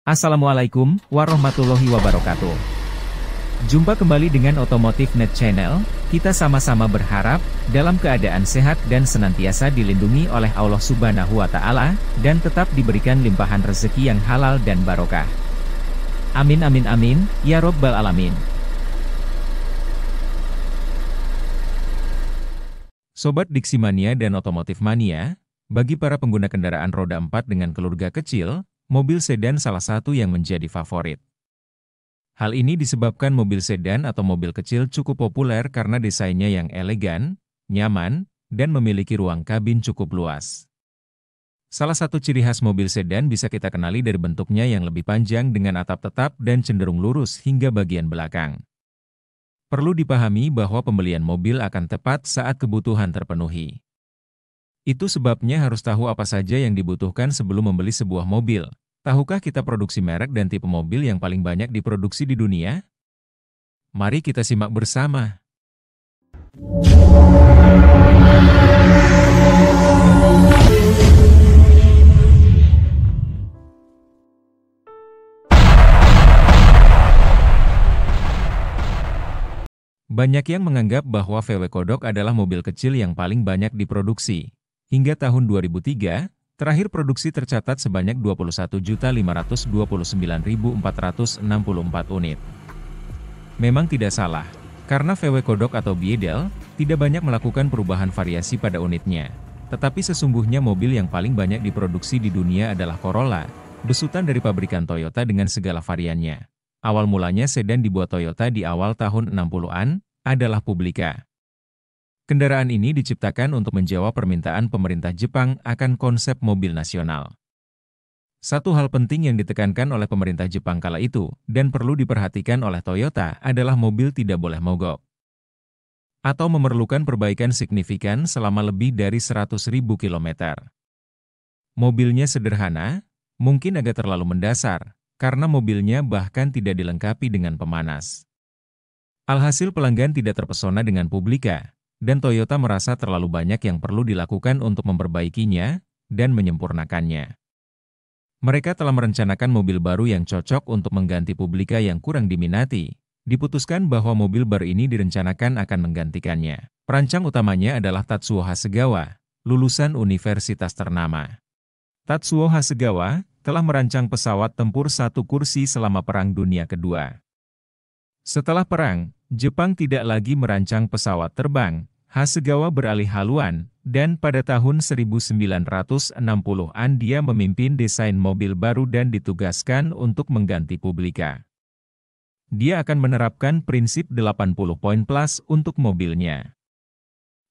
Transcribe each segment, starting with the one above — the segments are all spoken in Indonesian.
Assalamualaikum warahmatullahi wabarakatuh. Jumpa kembali dengan Otomotif Net Channel. Kita sama-sama berharap dalam keadaan sehat dan senantiasa dilindungi oleh Allah Subhanahu wa Ta'ala, dan tetap diberikan limpahan rezeki yang halal dan barokah. Amin amin amin ya robbal alamin. Sobat Diksimania dan Otomotif Mania, bagi para pengguna kendaraan roda 4 dengan keluarga kecil, mobil sedan salah satu yang menjadi favorit. Hal ini disebabkan mobil sedan atau mobil kecil cukup populer karena desainnya yang elegan, nyaman, dan memiliki ruang kabin cukup luas. Salah satu ciri khas mobil sedan bisa kita kenali dari bentuknya yang lebih panjang dengan atap tetap dan cenderung lurus hingga bagian belakang. Perlu dipahami bahwa pembelian mobil akan tepat saat kebutuhan terpenuhi. Itu sebabnya harus tahu apa saja yang dibutuhkan sebelum membeli sebuah mobil. Tahukah kita produksi merek dan tipe mobil yang paling banyak diproduksi di dunia? Mari kita simak bersama. Banyak yang menganggap bahwa VW Kodok adalah mobil kecil yang paling banyak diproduksi. Hingga tahun 2003, terakhir produksi tercatat sebanyak 21.529.464 unit. Memang tidak salah, karena VW Kodok atau Biedel tidak banyak melakukan perubahan variasi pada unitnya. Tetapi sesungguhnya mobil yang paling banyak diproduksi di dunia adalah Corolla, besutan dari pabrikan Toyota dengan segala variannya. Awal mulanya sedan dibuat Toyota di awal tahun 60-an, adalah Publica. Kendaraan ini diciptakan untuk menjawab permintaan pemerintah Jepang akan konsep mobil nasional. Satu hal penting yang ditekankan oleh pemerintah Jepang kala itu, dan perlu diperhatikan oleh Toyota, adalah mobil tidak boleh mogok atau memerlukan perbaikan signifikan selama lebih dari 100.000 km. Mobilnya sederhana, mungkin agak terlalu mendasar, karena mobilnya bahkan tidak dilengkapi dengan pemanas. Alhasil pelanggan tidak terpesona dengan Publica, dan Toyota merasa terlalu banyak yang perlu dilakukan untuk memperbaikinya dan menyempurnakannya. Mereka telah merencanakan mobil baru yang cocok untuk mengganti Publica yang kurang diminati. Diputuskan bahwa mobil baru ini direncanakan akan menggantikannya. Perancang utamanya adalah Tatsuo Hasegawa, lulusan universitas ternama. Tatsuo Hasegawa telah merancang pesawat tempur satu kursi selama Perang Dunia Kedua. Setelah perang, Jepang tidak lagi merancang pesawat terbang. Hasegawa beralih haluan, dan pada tahun 1960-an dia memimpin desain mobil baru dan ditugaskan untuk mengganti Publica. Dia akan menerapkan prinsip 80 poin plus untuk mobilnya.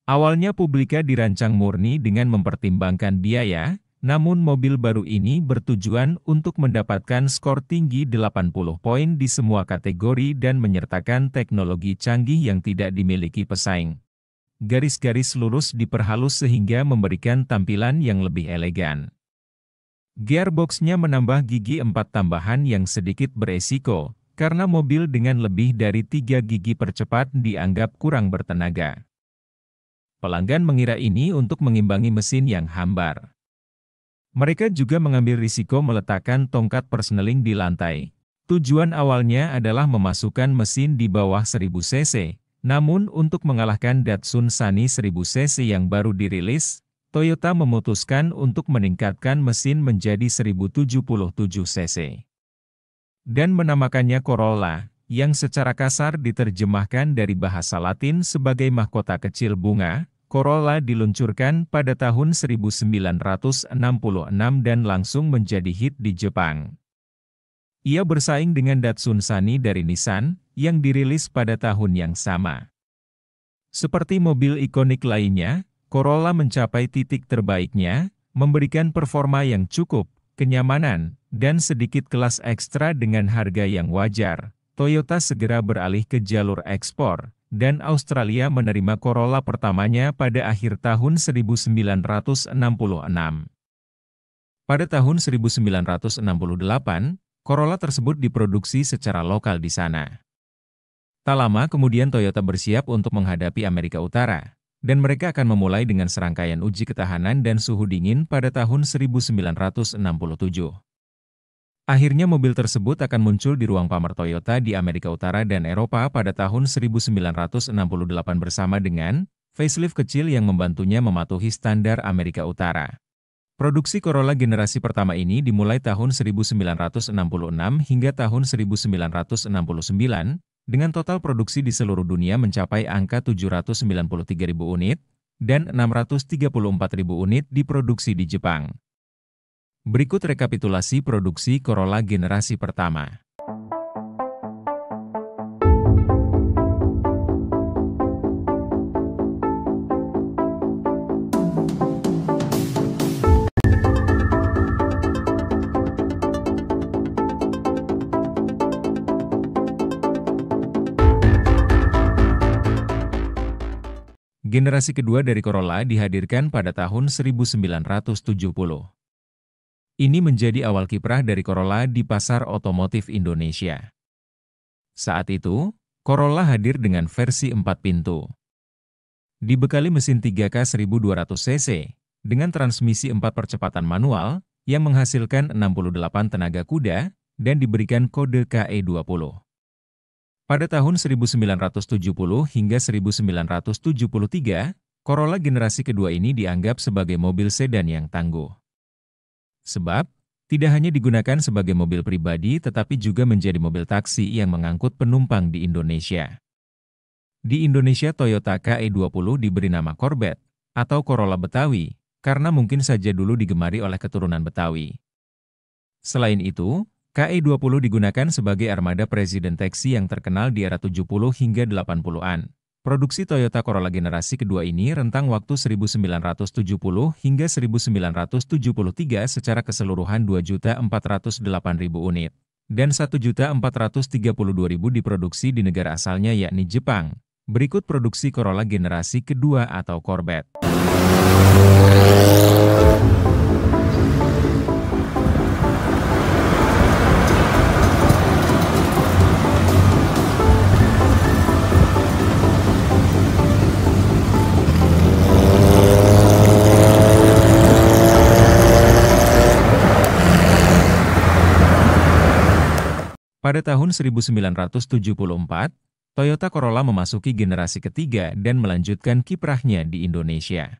Awalnya Publica dirancang murni dengan mempertimbangkan biaya, namun mobil baru ini bertujuan untuk mendapatkan skor tinggi 80 poin di semua kategori dan menyertakan teknologi canggih yang tidak dimiliki pesaing. Garis-garis lurus diperhalus sehingga memberikan tampilan yang lebih elegan. Gearbox-nya menambah gigi 4 tambahan yang sedikit beresiko, karena mobil dengan lebih dari 3 gigi percepat dianggap kurang bertenaga. Pelanggan mengira ini untuk mengimbangi mesin yang hambar. Mereka juga mengambil risiko meletakkan tongkat persneling di lantai. Tujuan awalnya adalah memasukkan mesin di bawah 1000 cc. Namun untuk mengalahkan Datsun Sunny 1000 cc yang baru dirilis, Toyota memutuskan untuk meningkatkan mesin menjadi 1077 cc. Dan menamakannya Corolla, yang secara kasar diterjemahkan dari bahasa Latin sebagai mahkota kecil bunga. Corolla diluncurkan pada tahun 1966 dan langsung menjadi hit di Jepang. Ia bersaing dengan Datsun Sunny dari Nissan, yang dirilis pada tahun yang sama. Seperti mobil ikonik lainnya, Corolla mencapai titik terbaiknya, memberikan performa yang cukup, kenyamanan, dan sedikit kelas ekstra dengan harga yang wajar. Toyota segera beralih ke jalur ekspor, dan Australia menerima Corolla pertamanya pada akhir tahun 1966. Pada tahun 1968, Corolla tersebut diproduksi secara lokal di sana. Tak lama kemudian Toyota bersiap untuk menghadapi Amerika Utara, dan mereka akan memulai dengan serangkaian uji ketahanan dan suhu dingin pada tahun 1967. Akhirnya mobil tersebut akan muncul di ruang pamer Toyota di Amerika Utara dan Eropa pada tahun 1968 bersama dengan facelift kecil yang membantunya mematuhi standar Amerika Utara. Produksi Corolla generasi pertama ini dimulai tahun 1966 hingga tahun 1969, dengan total produksi di seluruh dunia mencapai angka 793.000 unit, dan 634.000 unit diproduksi di Jepang. Berikut rekapitulasi produksi Corolla generasi pertama. Generasi kedua dari Corolla dihadirkan pada tahun 1970. Ini menjadi awal kiprah dari Corolla di pasar otomotif Indonesia. Saat itu, Corolla hadir dengan versi 4 pintu. Dibekali mesin 3K 1200 cc, dengan transmisi 4 percepatan manual, yang menghasilkan 68 tenaga kuda, dan diberikan kode KE20. Pada tahun 1970 hingga 1973, Corolla generasi kedua ini dianggap sebagai mobil sedan yang tangguh. Sebab, tidak hanya digunakan sebagai mobil pribadi tetapi juga menjadi mobil taksi yang mengangkut penumpang di Indonesia. Di Indonesia Toyota KE20 diberi nama Corvette, atau Corolla Betawi, karena mungkin saja dulu digemari oleh keturunan Betawi. Selain itu, KE20 digunakan sebagai armada presiden taksi yang terkenal di era 70 hingga 80-an. Produksi Toyota Corolla generasi kedua ini rentang waktu 1970 hingga 1973 secara keseluruhan 2.408.000 unit, dan 1.432.000 diproduksi di negara asalnya yakni Jepang. Berikut produksi Corolla generasi kedua atau Corvette. Pada tahun 1974, Toyota Corolla memasuki generasi ketiga dan melanjutkan kiprahnya di Indonesia.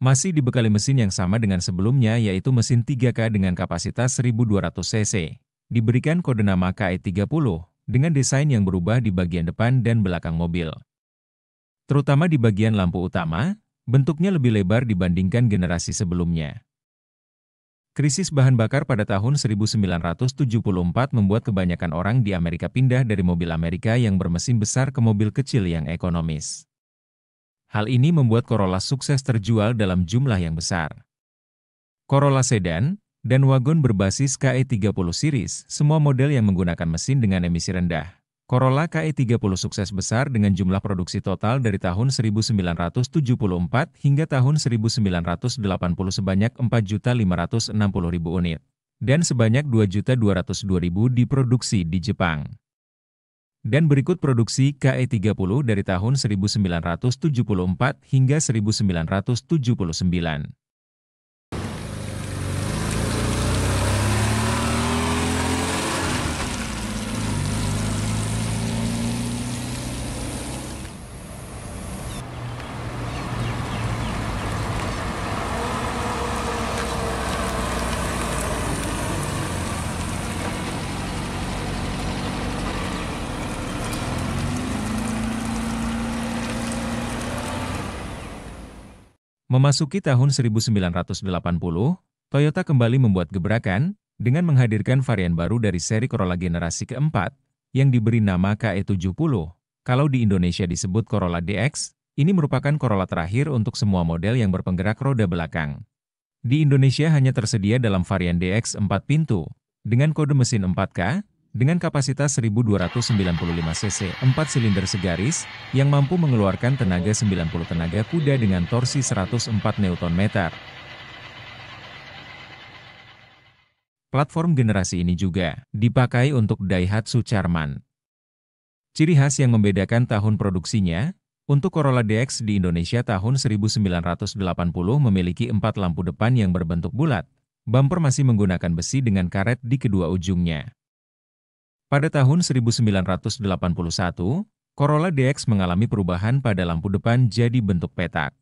Masih dibekali mesin yang sama dengan sebelumnya yaitu mesin 3K dengan kapasitas 1200 cc. Diberikan kode nama KE30 dengan desain yang berubah di bagian depan dan belakang mobil. Terutama di bagian lampu utama, bentuknya lebih lebar dibandingkan generasi sebelumnya. Krisis bahan bakar pada tahun 1974 membuat kebanyakan orang di Amerika pindah dari mobil Amerika yang bermesin besar ke mobil kecil yang ekonomis. Hal ini membuat Corolla sukses terjual dalam jumlah yang besar. Corolla sedan dan wagon berbasis KE30 series, semua model yang menggunakan mesin dengan emisi rendah. Corolla KE30 sukses besar dengan jumlah produksi total dari tahun 1974 hingga tahun 1980 sebanyak 4.560.000 unit, dan sebanyak 2.202.000 diproduksi di Jepang. Dan berikut produksi KE30 dari tahun 1974 hingga 1979. Memasuki tahun 1980, Toyota kembali membuat gebrakan dengan menghadirkan varian baru dari seri Corolla generasi keempat yang diberi nama KE70. Kalau di Indonesia disebut Corolla DX, ini merupakan Corolla terakhir untuk semua model yang berpenggerak roda belakang. Di Indonesia hanya tersedia dalam varian DX 4 pintu, dengan kode mesin 4K, dengan kapasitas 1295 cc 4 silinder segaris, yang mampu mengeluarkan tenaga 90 tenaga kuda dengan torsi 104 Nm. Platform generasi ini juga dipakai untuk Daihatsu Charman. Ciri khas yang membedakan tahun produksinya, untuk Corolla DX di Indonesia tahun 1980 memiliki 4 lampu depan yang berbentuk bulat, Bumper masih menggunakan besi dengan karet di kedua ujungnya. Pada tahun 1981, Corolla DX mengalami perubahan pada lampu depan jadi bentuk petak.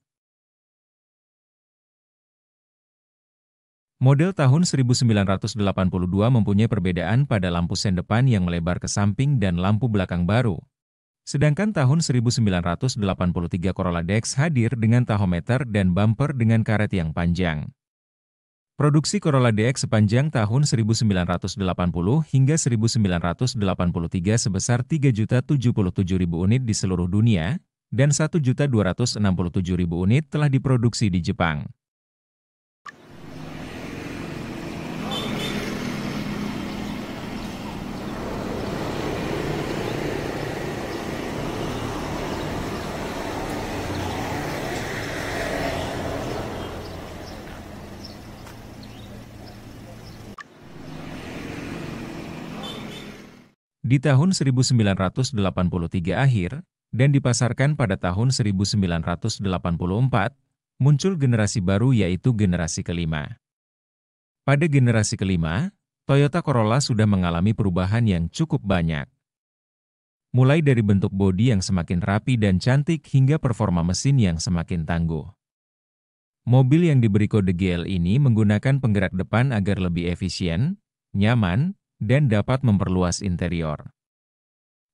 Model tahun 1982 mempunyai perbedaan pada lampu sen depan yang melebar ke samping dan lampu belakang baru. Sedangkan tahun 1983 Corolla DX hadir dengan tahometer dan bumper dengan karet yang panjang. Produksi Corolla DX sepanjang tahun 1980 hingga 1983 sebesar 3.077.000 unit di seluruh dunia, dan 1.267.000 unit telah diproduksi di Jepang. Di tahun 1983 akhir, dan dipasarkan pada tahun 1984, muncul generasi baru yaitu generasi kelima. Pada generasi kelima, Toyota Corolla sudah mengalami perubahan yang cukup banyak. Mulai dari bentuk bodi yang semakin rapi dan cantik hingga performa mesin yang semakin tangguh. Mobil yang diberi kode GL ini menggunakan penggerak depan agar lebih efisien, nyaman, dan dapat memperluas interior.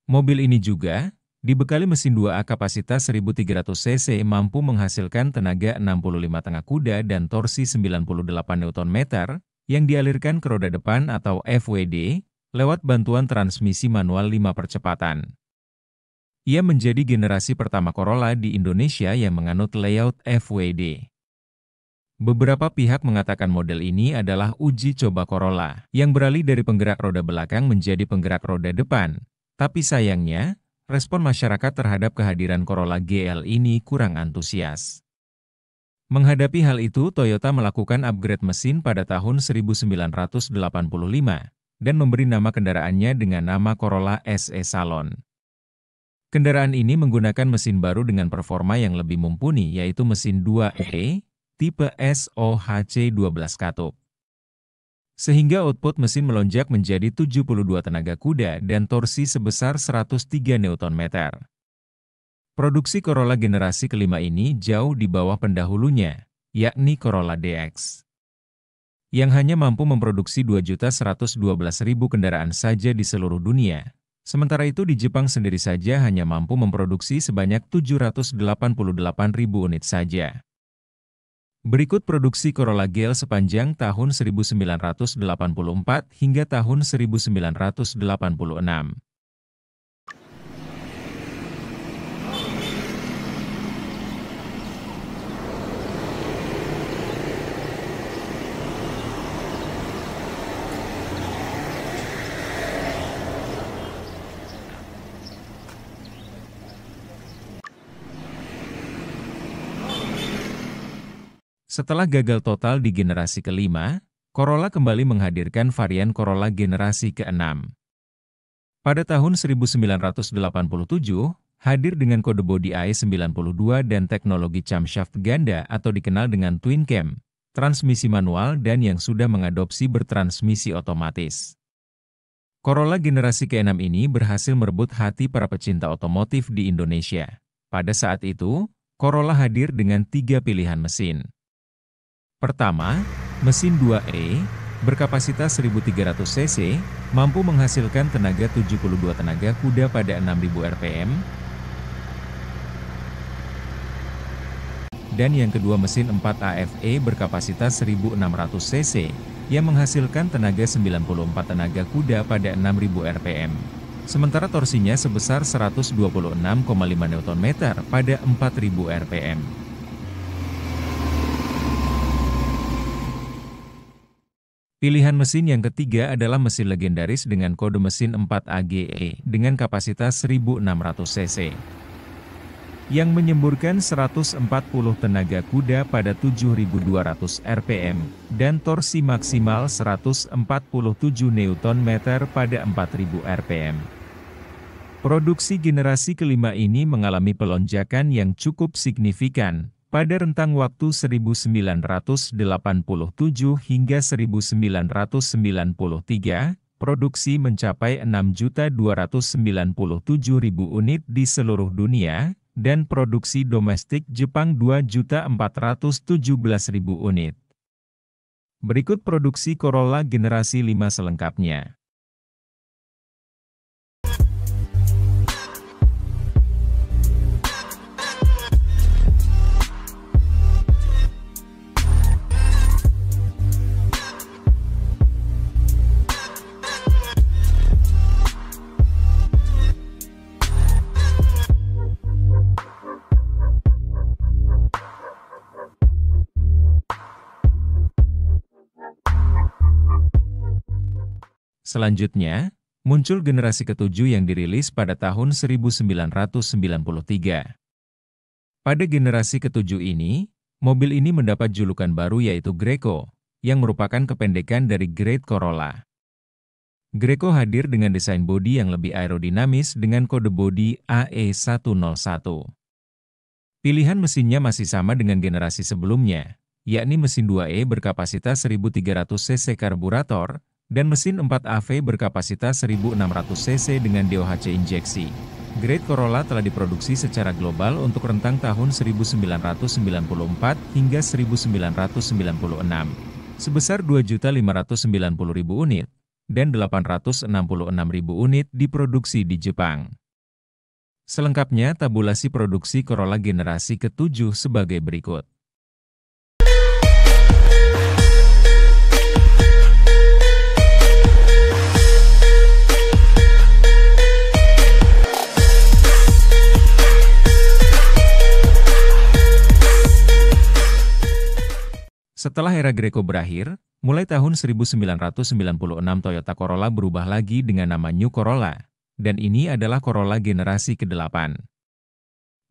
Mobil ini juga dibekali mesin 2A kapasitas 1300 cc mampu menghasilkan tenaga 65 kuda dan torsi 98 Nm yang dialirkan ke roda depan atau FWD lewat bantuan transmisi manual 5 percepatan. Ia menjadi generasi pertama Corolla di Indonesia yang menganut layout FWD. Beberapa pihak mengatakan model ini adalah uji coba Corolla, yang beralih dari penggerak roda belakang menjadi penggerak roda depan. Tapi sayangnya, respon masyarakat terhadap kehadiran Corolla GL ini kurang antusias. Menghadapi hal itu, Toyota melakukan upgrade mesin pada tahun 1985, dan memberi nama kendaraannya dengan nama Corolla SE Salon. Kendaraan ini menggunakan mesin baru dengan performa yang lebih mumpuni, yaitu mesin 2E, tipe SOHC 12 katup. Sehingga output mesin melonjak menjadi 72 tenaga kuda dan torsi sebesar 103 Nm. Produksi Corolla generasi kelima ini jauh di bawah pendahulunya, yakni Corolla DX, yang hanya mampu memproduksi 2.112.000 kendaraan saja di seluruh dunia. Sementara itu di Jepang sendiri saja hanya mampu memproduksi sebanyak 788.000 unit saja. Berikut produksi Corolla GL sepanjang tahun 1984 hingga tahun 1986. Setelah gagal total di generasi kelima, Corolla kembali menghadirkan varian Corolla generasi ke-6. Pada tahun 1987, hadir dengan kode bodi AE92 dan teknologi camshaft ganda atau dikenal dengan twin cam, transmisi manual dan yang sudah mengadopsi bertransmisi otomatis. Corolla generasi ke-6 ini berhasil merebut hati para pecinta otomotif di Indonesia. Pada saat itu, Corolla hadir dengan 3 pilihan mesin. Pertama, mesin 2E, berkapasitas 1300 cc, mampu menghasilkan tenaga 72 tenaga kuda pada 6000 rpm. Dan yang kedua mesin 4AFE berkapasitas 1600 cc, yang menghasilkan tenaga 94 tenaga kuda pada 6000 rpm. Sementara torsinya sebesar 126,5 Nm pada 4000 rpm. Pilihan mesin yang ketiga adalah mesin legendaris dengan kode mesin 4AGE dengan kapasitas 1600 cc. Yang menyemburkan 140 tenaga kuda pada 7.200 rpm, dan torsi maksimal 147 Nm pada 4.000 rpm. Produksi generasi kelima ini mengalami pelonjakan yang cukup signifikan. Pada rentang waktu 1987 hingga 1993, produksi mencapai 6.297.000 unit di seluruh dunia, dan produksi domestik Jepang 2.417.000 unit. Berikut produksi Corolla generasi 5 selengkapnya. Selanjutnya, muncul generasi ketujuh yang dirilis pada tahun 1993. Pada generasi ketujuh ini, mobil ini mendapat julukan baru yaitu Greco, yang merupakan kependekan dari Great Corolla. Greco hadir dengan desain bodi yang lebih aerodinamis dengan kode bodi AE101. Pilihan mesinnya masih sama dengan generasi sebelumnya, yakni mesin 2E berkapasitas 1300 cc karburator, dan mesin 4AV berkapasitas 1600 cc dengan DOHC injeksi. Great Corolla telah diproduksi secara global untuk rentang tahun 1994 hingga 1996, sebesar 2.590.000 unit, dan 866.000 unit diproduksi di Jepang. Selengkapnya tabulasi produksi Corolla generasi ke-7 sebagai berikut. Setelah era Greco berakhir, mulai tahun 1996 Toyota Corolla berubah lagi dengan nama New Corolla, dan ini adalah Corolla generasi ke-8.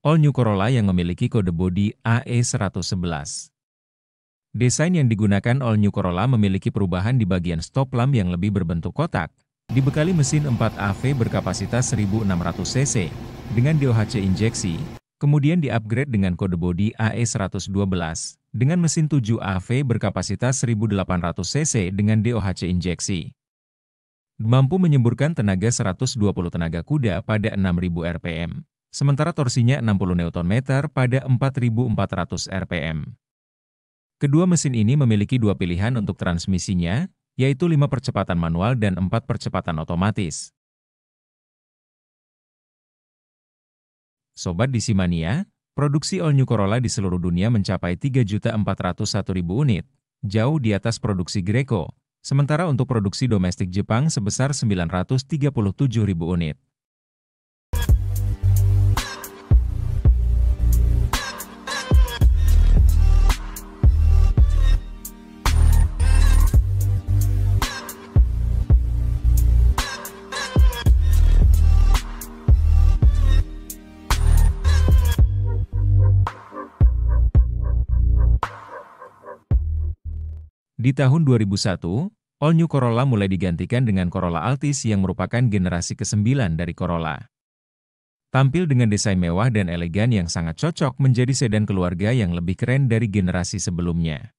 All New Corolla yang memiliki kode bodi AE111. Desain yang digunakan All New Corolla memiliki perubahan di bagian stop lamp yang lebih berbentuk kotak, dibekali mesin 4AV berkapasitas 1600 cc, dengan DOHC injeksi, kemudian di-upgrade dengan kode bodi AE112, dengan mesin 7AV berkapasitas 1800 cc dengan DOHC injeksi. Mampu menyemburkan tenaga 120 tenaga kuda pada 6000 rpm, sementara torsinya 60 Nm pada 4400 rpm. Kedua mesin ini memiliki dua pilihan untuk transmisinya, yaitu 5 percepatan manual dan 4 percepatan otomatis. Sobat DC Mania, produksi All New Corolla di seluruh dunia mencapai 3.401.000 unit, jauh di atas produksi Greco, sementara untuk produksi domestik Jepang sebesar 937.000 unit. Di tahun 2001, All New Corolla mulai digantikan dengan Corolla Altis yang merupakan generasi ke-9 dari Corolla. Tampil dengan desain mewah dan elegan yang sangat cocok menjadi sedan keluarga yang lebih keren dari generasi sebelumnya.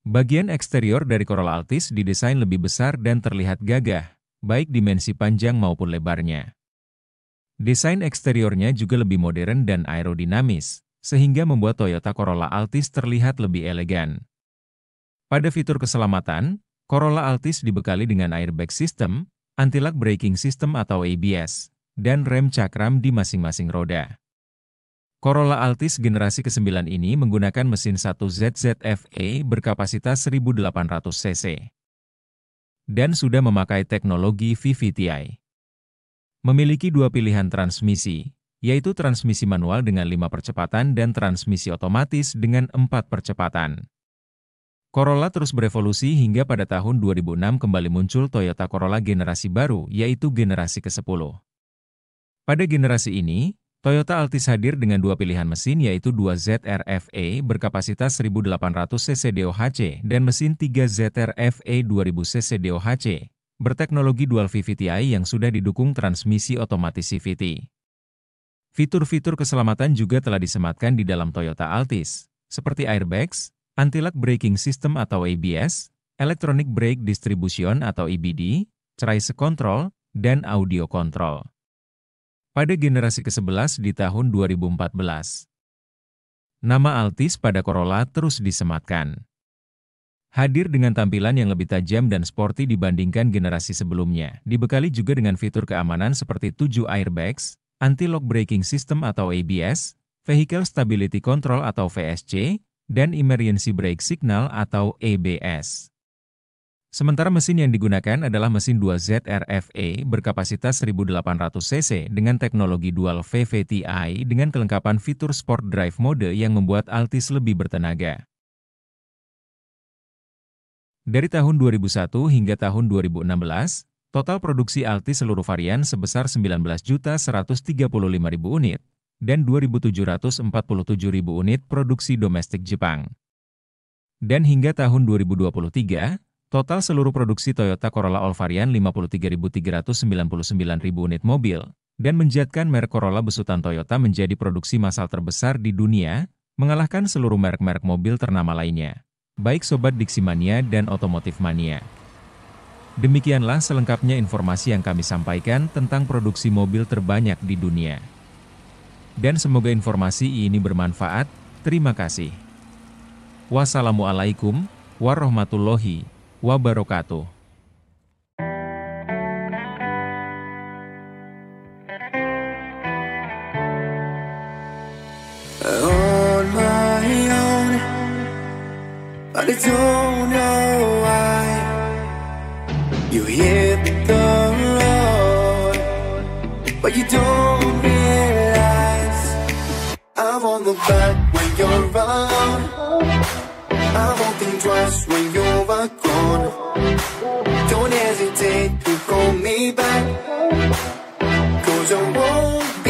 Bagian eksterior dari Corolla Altis didesain lebih besar dan terlihat gagah, baik dimensi panjang maupun lebarnya. Desain eksteriornya juga lebih modern dan aerodinamis, sehingga membuat Toyota Corolla Altis terlihat lebih elegan. Pada fitur keselamatan, Corolla Altis dibekali dengan airbag system, anti-lock braking system atau ABS, dan rem cakram di masing-masing roda. Corolla Altis generasi ke-9 ini menggunakan mesin 1ZZF-E berkapasitas 1800 cc. Dan sudah memakai teknologi VVTi. Memiliki dua pilihan transmisi, yaitu transmisi manual dengan 5 percepatan dan transmisi otomatis dengan 4 percepatan. Corolla terus berevolusi hingga pada tahun 2006 kembali muncul Toyota Corolla generasi baru, yaitu generasi ke-10. Pada generasi ini, Toyota Altis hadir dengan dua pilihan mesin yaitu 2ZR-FE berkapasitas 1800 cc DOHC dan mesin 3ZR-FE 2000 cc DOHC, berteknologi dual VVTi yang sudah didukung transmisi otomatis CVT. Fitur-fitur keselamatan juga telah disematkan di dalam Toyota Altis, seperti airbags, anti-lock braking system atau ABS, electronic brake distribution atau EBD, traction control, dan audio control. Pada generasi ke-11 di tahun 2014, nama Altis pada Corolla terus disematkan. Hadir dengan tampilan yang lebih tajam dan sporty dibandingkan generasi sebelumnya, dibekali juga dengan fitur keamanan seperti 7 airbags, anti-lock braking system atau ABS, vehicle stability control atau VSC, dan emergency brake signal atau EBS. Sementara mesin yang digunakan adalah mesin 2ZR-FE berkapasitas 1800 cc dengan teknologi dual VVT-i dengan kelengkapan fitur Sport Drive Mode yang membuat Altis lebih bertenaga. Dari tahun 2001 hingga tahun 2016, total produksi Altis seluruh varian sebesar 19.135.000 unit, dan 2.747.000 unit produksi domestik Jepang. Dan hingga tahun 2023, total seluruh produksi Toyota Corolla All varian 53.399.000 unit mobil, dan menjadikan merek Corolla besutan Toyota menjadi produksi massal terbesar di dunia, mengalahkan seluruh merek-merek mobil ternama lainnya. Baik Sobat Diximania dan Otomotif Mania. Demikianlah selengkapnya informasi yang kami sampaikan tentang produksi mobil terbanyak di dunia. Dan semoga informasi ini bermanfaat. Terima kasih. Wassalamualaikum warahmatullahi wabarakatuh. But I don't know why you hit the road, but you don't realize I'm on the back when you're around. I won't think twice when you're gone. Don't hesitate to call me back, 'cause I won't